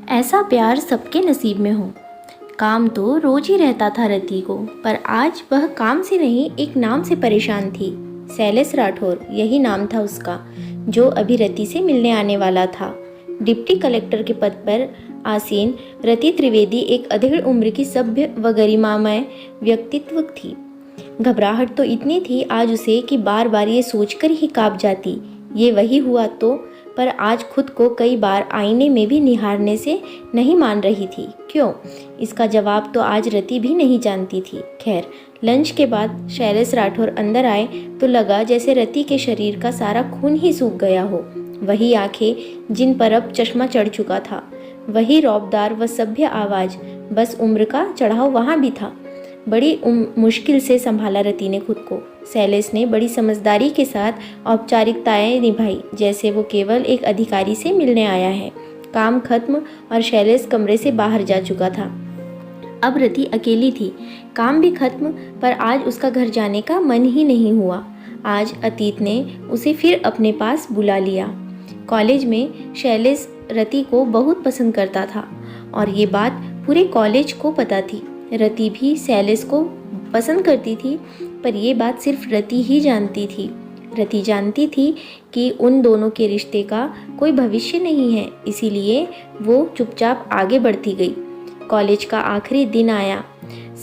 ऐसा प्यार सबके नसीब में हो। काम तो रोज ही रहता था रति को, पर आज वह काम से नहीं एक नाम से परेशान थी। शैलेश राठौर यही नाम था उसका, जो अभी रति से मिलने आने वाला था। डिप्टी कलेक्टर के पद पर आसीन रति त्रिवेदी एक अधेड़ उम्र की सभ्य व गरिमामय व्यक्तित्व थी। घबराहट तो इतनी थी आज उसे कि बार बार ये सोचकर ही काँप जाती, ये वही हुआ तो। पर आज खुद को कई बार आईने में भी निहारने से नहीं मान रही थी। क्यों? इसका जवाब तो आज रति भी नहीं जानती थी। खैर, लंच के बाद शैलेश राठौर अंदर आए तो लगा जैसे रति के शरीर का सारा खून ही सूख गया हो। वही आंखें जिन पर अब चश्मा चढ़ चुका था, वही रौबदार व सभ्य आवाज़, बस उम्र का चढ़ाव वहाँ भी था। बड़ी मुश्किल से संभाला रति ने खुद को। शैलेश ने बड़ी समझदारी के साथ औपचारिकताएं निभाई, जैसे वो केवल एक अधिकारी से मिलने आया है। काम खत्म और शैलेश कमरे से बाहर जा चुका था। अब रति अकेली थी, काम भी खत्म, पर आज उसका घर जाने का मन ही नहीं हुआ। आज अतीत ने उसे फिर अपने पास बुला लिया। कॉलेज में शैलेश रति को बहुत पसंद करता था और ये बात पूरे कॉलेज को पता थी। रति भी शैलेश को पसंद करती थी, पर यह बात सिर्फ रति ही जानती थी। रति जानती थी कि उन दोनों के रिश्ते का कोई भविष्य नहीं है, इसीलिए वो चुपचाप आगे बढ़ती गई। कॉलेज का आखिरी दिन आया।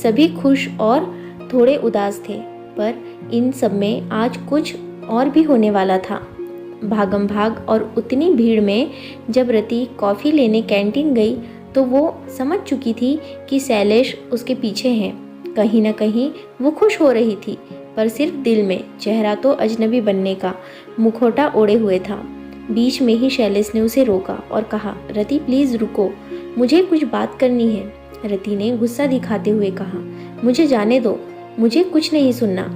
सभी खुश और थोड़े उदास थे, पर इन सब में आज कुछ और भी होने वाला था। भागम भाग और उतनी भीड़ में जब रति कॉफ़ी लेने कैंटीन गई तो वो समझ चुकी थी कि शैलेश उसके पीछे हैं। कहीं न कहीं वो खुश हो रही थी, पर सिर्फ दिल में। चेहरा तो अजनबी बनने का मुखौटा ओढ़े हुए था। बीच में ही शैलेश ने उसे रोका और कहा, रति प्लीज़ रुको, मुझे कुछ बात करनी है। रति ने गुस्सा दिखाते हुए कहा, मुझे जाने दो, मुझे कुछ नहीं सुनना।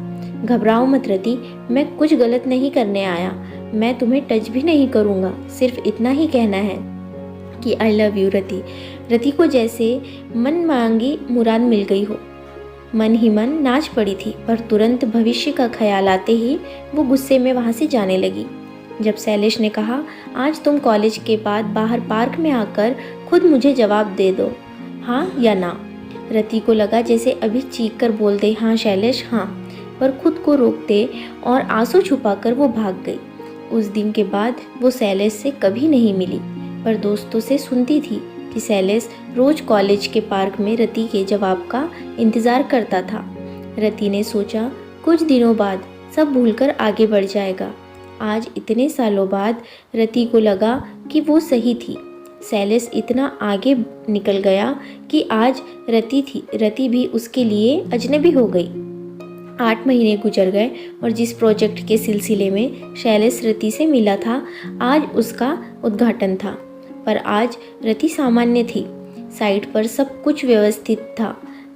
घबराओ मत रति, मैं कुछ गलत नहीं करने आया, मैं तुम्हें टच भी नहीं करूँगा, सिर्फ इतना ही कहना है कि आई लव यू रति। रति को जैसे मन मांगी मुराद मिल गई हो। मन ही मन नाच पड़ी थी, पर तुरंत भविष्य का ख्याल आते ही वो गुस्से में वहाँ से जाने लगी। जब शैलेश ने कहा, आज तुम कॉलेज के बाद बाहर पार्क में आकर खुद मुझे जवाब दे दो, हाँ या ना। रति को लगा जैसे अभी चीख कर बोल दे, हाँ शैलेश हाँ, पर खुद को रोकते और आंसू छुपाकर वो भाग गई। उस दिन के बाद वो शैलेश से कभी नहीं मिली, पर दोस्तों से सुनती थी कि शैलेश रोज कॉलेज के पार्क में रति के जवाब का इंतज़ार करता था। रति ने सोचा कुछ दिनों बाद सब भूलकर आगे बढ़ जाएगा। आज इतने सालों बाद रति को लगा कि वो सही थी। शैलेश इतना आगे निकल गया कि आज रति भी उसके लिए अजनबी हो गई। 8 महीने गुजर गए और जिस प्रोजेक्ट के सिलसिले में शैलेश रति से मिला था, आज उसका उद्घाटन था। पर आज रति सामान्य थी। साइट पर सब कुछ व्यवस्थित था।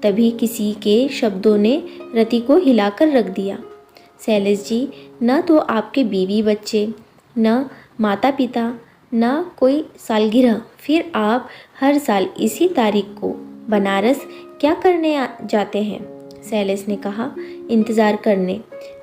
तभी किसी के शब्दों ने रति को हिलाकर रख दिया। शैलेश जी, न तो आपके बीवी बच्चे, न माता पिता, न कोई सालगिरह, फिर आप हर साल इसी तारीख को बनारस क्या करने जाते हैं? शैलेश ने कहा, इंतज़ार करने।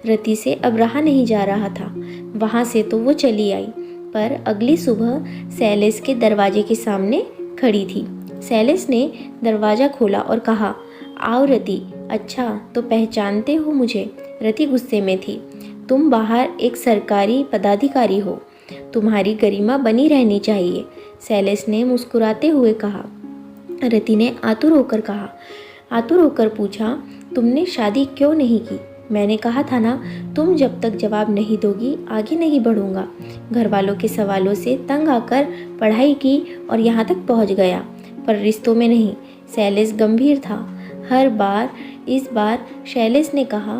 रति से अब रहा नहीं जा रहा था। वहाँ से तो वो चली आई, पर अगली सुबह शैलेश के दरवाजे के सामने खड़ी थी। शैलेश ने दरवाज़ा खोला और कहा, आओ रति। अच्छा, तो पहचानते हो मुझे? रति गुस्से में थी। तुम बाहर एक सरकारी पदाधिकारी हो, तुम्हारी गरिमा बनी रहनी चाहिए, शैलेश ने मुस्कुराते हुए कहा। रति ने आतुर होकर पूछा, तुमने शादी क्यों नहीं की? मैंने कहा था ना, तुम जब तक जवाब नहीं दोगी आगे नहीं बढ़ूंगा। घर वालों के सवालों से तंग आकर पढ़ाई की और यहाँ तक पहुँच गया, पर रिश्तों में नहीं। शैलेश गंभीर था। इस बार शैलेश ने कहा,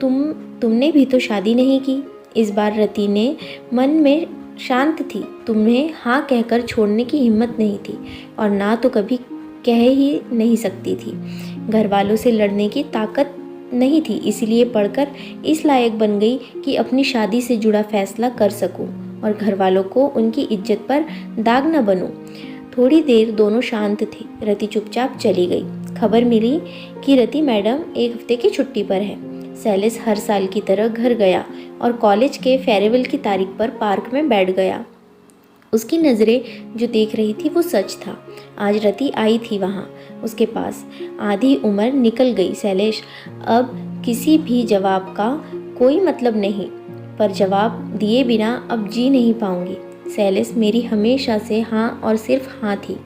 तुमने भी तो शादी नहीं की। इस बार रति ने मन में शांत थी। तुम्हें हाँ कहकर छोड़ने की हिम्मत नहीं थी और ना तो कभी कह ही नहीं सकती थी। घर वालों से लड़ने की ताकत नहीं थी, इसलिए पढ़कर इस लायक बन गई कि अपनी शादी से जुड़ा फैसला कर सकूं और घर वालों को उनकी इज्जत पर दाग न बनूं। थोड़ी देर दोनों शांत थे। रति चुपचाप चली गई। खबर मिली कि रति मैडम 1 हफ्ते की छुट्टी पर है। शैलेश हर साल की तरह घर गया और कॉलेज के फेयरवेल की तारीख पर पार्क में बैठ गया। उसकी नज़रें जो देख रही थी वो सच था। आज रति आई थी वहाँ उसके पास। आधी उम्र निकल गई शैलेश, अब किसी भी जवाब का कोई मतलब नहीं, पर जवाब दिए बिना अब जी नहीं पाऊंगी। शैलेश मेरी हमेशा से हाँ और सिर्फ हाँ थी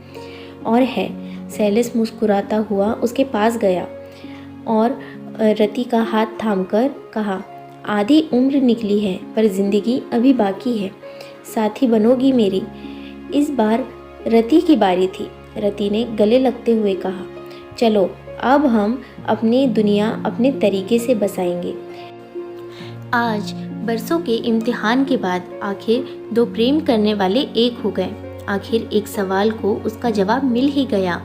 और है। शैलेश मुस्कुराता हुआ उसके पास गया और रति का हाथ थामकर कहा, आधी उम्र निकली है पर ज़िंदगी अभी बाकी है, साथी बनोगी मेरी। इस बार रति की बारी थी। रति ने गले लगते हुए कहा, चलो अब हम अपनी दुनिया अपने तरीके से बसाएंगे। आज बरसों के इम्तिहान के बाद आखिर दो प्रेम करने वाले एक हो गए। आखिर एक सवाल को उसका जवाब मिल ही गया।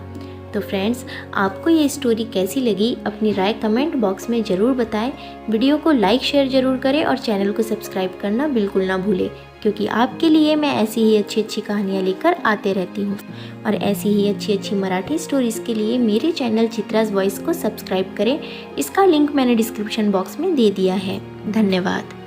तो फ्रेंड्स, आपको ये स्टोरी कैसी लगी अपनी राय कमेंट बॉक्स में ज़रूर बताएं। वीडियो को लाइक शेयर ज़रूर करें और चैनल को सब्सक्राइब करना बिल्कुल ना भूलें, क्योंकि आपके लिए मैं ऐसी ही अच्छी अच्छी कहानियाँ लेकर आते रहती हूँ। और ऐसी ही अच्छी अच्छी मराठी स्टोरीज़ के लिए मेरे चैनल चित्राज वॉइस को सब्सक्राइब करें। इसका लिंक मैंने डिस्क्रिप्शन बॉक्स में दे दिया है। धन्यवाद।